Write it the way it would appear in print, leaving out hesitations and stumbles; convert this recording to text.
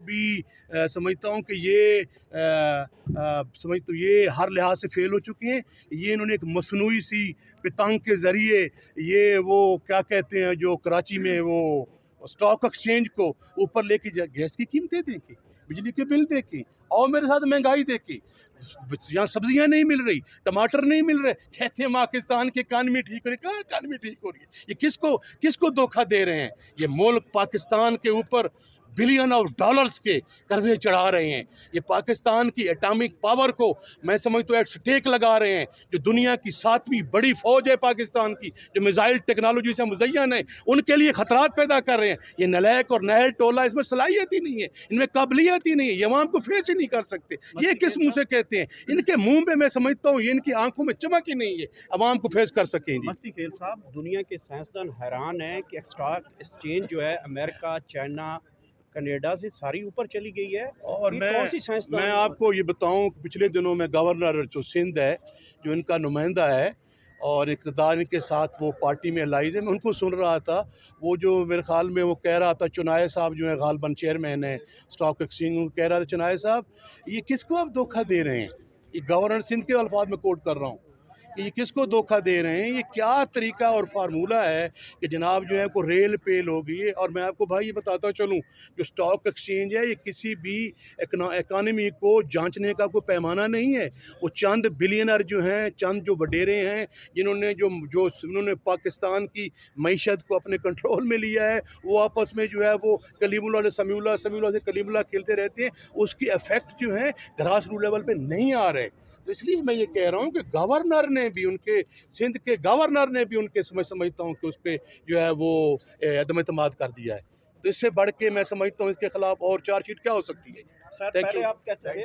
भी समझता हूँ कि ये ये हर लिहाज से फेल हो चुके हैं। ये इन्होंने एक मसनूई सी पतंग के ज़रिए ये वो क्या कहते हैं जो कराची में वो स्टॉक एक्सचेंज को ऊपर लेके गैस की कीमतें देखें, बिजली के बिल देखें, और मेरे साथ महंगाई देखें, यहाँ सब्जियां नहीं मिल रही, टमाटर नहीं मिल रहे, कहते हैं पाकिस्तान की इकानमी ठीक हो रही। कहाँ इकानमी ठीक हो रही है? ये किसको किसको धोखा दे रहे हैं? ये मुल्क पाकिस्तान के ऊपर बिलियन ऑफ डॉलर्स के कर्जे चढ़ा रहे हैं। ये पाकिस्तान की एटॉमिक पावर को मैं समझता हूँ एट स्टेक लगा रहे हैं। जो दुनिया की 7वीं बड़ी फौज है पाकिस्तान की, जो मिसाइल टेक्नोलॉजी से मुज़य्यन है, उनके लिए खतरात पैदा कर रहे हैं। ये नलायक और नहल टोला, इसमें सलाहियत ही नहीं है, इनमें काबिलियत ही नहीं है, ये अवाम को फेस ही नहीं कर सकते। ये किस मुंह से कहते हैं? इनके मुंह पे मैं समझता हूँ ये इनकी आंखों में चमक ही नहीं है अवाम को फेस कर सकें। जी मस्ती खेल साहब, दुनिया के साइंसदान हैरान हैं कि स्टॉक एक्सचेंज जो है अमेरिका, चाइना, कनाडा से सारी ऊपर चली गई है। और ये कौन सी साइंसदान मैं आपको ये बताऊं कि पिछले दिनों में गवर्नर जो सिंध है, जो इनका नुमाइंदा है और इक़्तिदार के साथ वो पार्टी में लाइज है, मैं उनको सुन रहा था। वो जो मेरे ख्याल में वो कह रहा था, चुनाए साहब जो है गालबन चेयरमैन है स्टॉक एक्सचेंज, वो कह रहा था चुनाए साहब ये किसको आप धोखा दे रहे हैं? ये गवर्नर सिंध के अल्फाज में कोट कर रहा हूँ कि ये किसको धोखा दे रहे हैं? ये क्या तरीका और फार्मूला है कि जनाब जो है को रेल पेल हो गई है। और मैं आपको भाई ये बताता चलूँ, जो स्टॉक एक्सचेंज है ये किसी भी इकानमी को जांचने का कोई पैमाना नहीं है। वो चंद बिलियनर जो हैं, चंद जो वडेरे हैं, जिन्होंने जो जो उन्होंने पाकिस्तान की मईशत को अपने कंट्रोल में लिया है, वो आपस में जो है वो कलीमुल्लाह ने समीउल्लाह, समीउल्लाह से कलीमुल्लाह खेलते रहते हैं। उसकी इफेक्ट जो है ग्रास रूट लेवल पे नहीं आ रहे। तो इसलिए मैं ये कह रहा हूँ कि गवर्नर ने भी, उनके सिंध के गवर्नर ने भी उनके समझता हूँ कि उस पर जो है वो अदम एतमाद कर दिया है। तो इससे बढ़ के मैं समझता हूँ इसके खिलाफ और चार्जशीट क्या हो सकती है? सर, पहले आप कहते थे